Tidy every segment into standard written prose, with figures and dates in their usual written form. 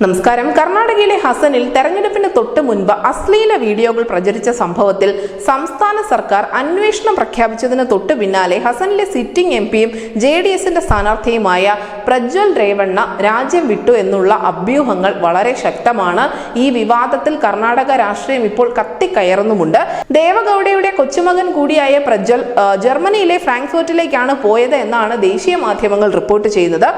നമസ്കാരം. കർണാടകയിലെ ഹസനിൽ തെരഞ്ഞെടുപ്പിന് തൊട്ട് മുൻപ് അശ്ലീല വീഡിയോകൾ പ്രചരിച്ച സംഭവത്തിൽ സംസ്ഥാന സർക്കാർ അന്വേഷണം പ്രഖ്യാപിച്ചതിന് തൊട്ടു പിന്നാലെ ഹസനിലെ സിറ്റിംഗ് എംപിയും JDSന്റെ സ്ഥാനാർത്ഥിയുമായ പ്രജ്വൽ രേവണ്ണ രാജ്യം വിട്ടു എന്നുള്ള അഭ്യൂഹങ്ങൾ വളരെ ശക്തമാണ്. ഈ വിവാദത്തിൽ കർണാടക രാഷ്ട്രീയം ഇപ്പോൾ കത്തിക്കയറുന്നുമുണ്ട്. ദേവഗൌഡയുടെ കൊച്ചുമകൻ കൂടിയായ പ്രജ്വൽ ജർമ്മനിയിലെ ഫ്രാങ്ക്ഫർട്ടിലേക്കാണ് പോയത് എന്നാണ് ദേശീയ മാധ്യമങ്ങൾ റിപ്പോർട്ട് ചെയ്യുന്നത്.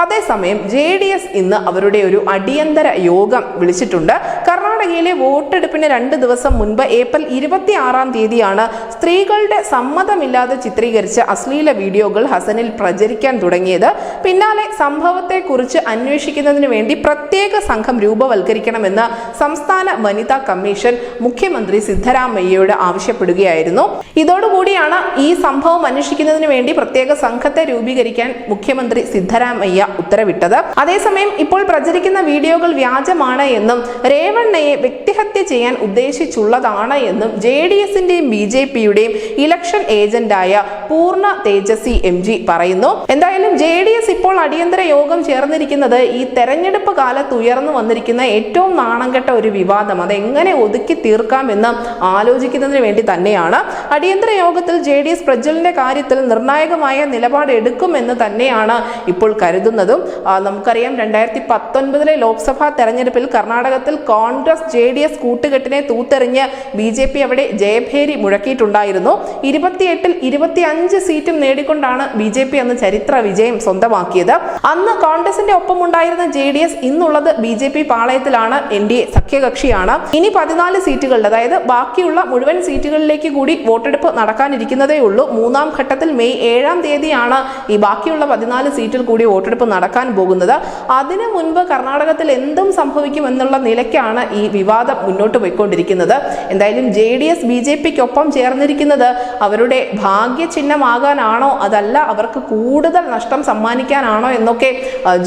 അതേസമയം JDS ഇന്ന് അവരുടെ ഒരു അടിയന്തര യോഗം വിളിച്ചിട്ടുണ്ട്. കർണാടകയിലെ വോട്ടെടുപ്പിന് 2 ദിവസം മുൻപ് ഏപ്രിൽ 26-ാം തീയതിയാണ് സ്ത്രീകളുടെ സമ്മതമില്ലാതെ ചിത്രീകരിച്ച അശ്ലീല വീഡിയോകൾ ഹസനിൽ പ്രചരിക്കാൻ തുടങ്ങിയത്. പിന്നാലെ സംഭവത്തെക്കുറിച്ച് അന്വേഷിക്കുന്നതിന് വേണ്ടി പ്രത്യേക സംഘം രൂപവൽക്കരിക്കണമെന്ന് സംസ്ഥാന വനിതാ കമ്മീഷൻ മുഖ്യമന്ത്രി സിദ്ധരാമയ്യയോട് ആവശ്യപ്പെടുകയായിരുന്നു. ഇതോടുകൂടിയാണ് ഈ സംഭവം അന്വേഷിക്കുന്നതിന് വേണ്ടി പ്രത്യേക സംഘത്തെ രൂപീകരിക്കാൻ മുഖ്യമന്ത്രി സിദ്ധരാമയ്യ ഉത്തരവിട്ടത്. അതേസമയം ഇപ്പോൾ പ്രചരിക്കുന്ന വീഡിയോകൾ വ്യാജമാണ് എന്നും രേവണ്ണയെ വ്യക്തിഹത്യ ചെയ്യാൻ ഉദ്ദേശിച്ചുള്ളതാണ് എന്നും JDSന്റെയും BJPയുടെയും ഇലക്ഷൻ ഏജന്റായ പൂർണ്ണ തേജസ്വി MG പറയുന്നു. എന്തായാലും JDS ഇപ്പോൾ അടിയന്തര യോഗം ചേർന്നിരിക്കുന്നത് ഈ തെരഞ്ഞെടുപ്പ് കാലത്ത് ഉയർന്നു വന്നിരിക്കുന്ന ഏറ്റവും നാണംകെട്ട ഒരു വിവാദം അതെങ്ങനെ ഒതുക്കി തീർക്കാമെന്ന് ആലോചിക്കുന്നതിന് വേണ്ടി തന്നെയാണ്. അടിയന്തര യോഗത്തിൽ JDS പ്രജ്വലിന്റെ കാര്യത്തിൽ നിർണായകമായ നിലപാട് എടുക്കുമെന്ന് തന്നെയാണ് ഇപ്പോൾ കരുതുന്നതും. നമുക്കറിയാം 2019 ലോക്സഭാ തെരഞ്ഞെടുപ്പിൽ കർണാടകത്തിൽ കോൺഗ്രസ് JDS കൂട്ടുകെട്ടിനെ തൂത്തെറിഞ്ഞ് BJP അവിടെ ജയഭേരി മുഴക്കിയിട്ടുണ്ടായിരുന്നു. 28-ൽ 25 സീറ്റും നേടിക്കൊണ്ടാണ് BJP അന്ന് ചരിത്ര വിജയം സ്വന്തമാക്കിയത്. അന്ന് കോൺഗ്രസിന്റെ ഒപ്പമുണ്ടായിരുന്ന JDS ഇന്നുള്ളത് BJP പാളയത്തിലാണ്. NDA സഖ്യകക്ഷിയാണ്. ഇനി 14 സീറ്റുകളിൽ അതായത് ബാക്കിയുള്ള മുഴുവൻ സീറ്റുകളിലേക്ക് കൂടി വോട്ടെടുപ്പ് നടക്കാനിരിക്കുന്നതേ ഉള്ളൂ. 3-ാം ഘട്ടത്തിൽ മെയ് 7-ാം തീയതിയാണ് ഈ ബാക്കിയുള്ള 14 സീറ്റിൽ കൂടി വോട്ടെടുപ്പ് നടക്കാൻ പോകുന്നത്. അതിനു മുൻപ് കർണാടകത്തിൽ എന്തും സംഭവിക്കും എന്നുള്ള നിലയ്ക്കാണ് ഈ വിവാദം മുന്നോട്ട് പോയിക്കൊണ്ടിരിക്കുന്നത്. എന്തായാലും JDS BJPക്കൊപ്പം ചേർന്നിരിക്കുന്നത് അവരുടെ ഭാഗ്യചിഹ്നമാകാനാണോ അതല്ല അവർക്ക് കൂടുതൽ നഷ്ടം സമ്മാനിക്കാനാണോ എന്നൊക്കെ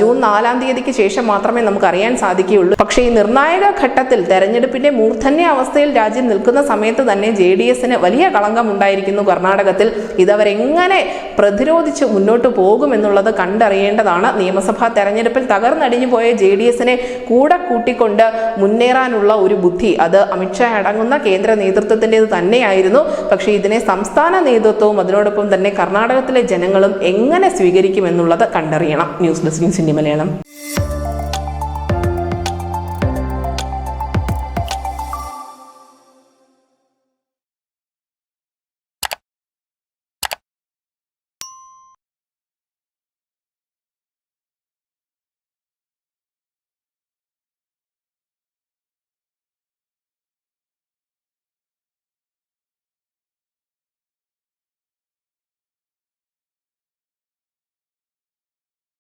ജൂൺ 4-ാം തീയതിക്ക് ശേഷം മാത്രമേ നമുക്ക് അറിയാൻ സാധിക്കുകയുള്ളൂ. പക്ഷേ ഈ നിർണായക ഘട്ടത്തിൽ തെരഞ്ഞെടുപ്പിന്റെ മൂർധന്യ അവസ്ഥയിൽ രാജ്യം നിൽക്കുന്ന സമയത്ത് തന്നെ JDSന് വലിയ കളങ്കം ഉണ്ടായിരിക്കുന്നു കർണാടകത്തിൽ. ഇതവരെങ്ങനെ പ്രതിരോധിച്ച് മുന്നോട്ട് പോകുമെന്നുള്ളത് കണ്ടറിയേണ്ടതാണ്. നിയമസഭാ തെരഞ്ഞെടുപ്പിൽ തകർന്നടിഞ്ഞു പോയ JDSനെ കൂടെ കൂട്ടിക്കൊണ്ട് മുന്നേറാനുള്ള ഒരു ബുദ്ധി അത് അമിത്ഷാ അടങ്ങുന്ന കേന്ദ്ര നേതൃത്വത്തിൻ്റെത് തന്നെയായിരുന്നു. പക്ഷേ ഇതിനെ സംസ്ഥാന നേതൃത്വവും അതിനോടൊപ്പം തന്നെ കർണാടകത്തിലെ ജനങ്ങളും എങ്ങനെ സ്വീകരിക്കുമെന്നുള്ളത് കണ്ടറിയണം. News desk news India Malayalam.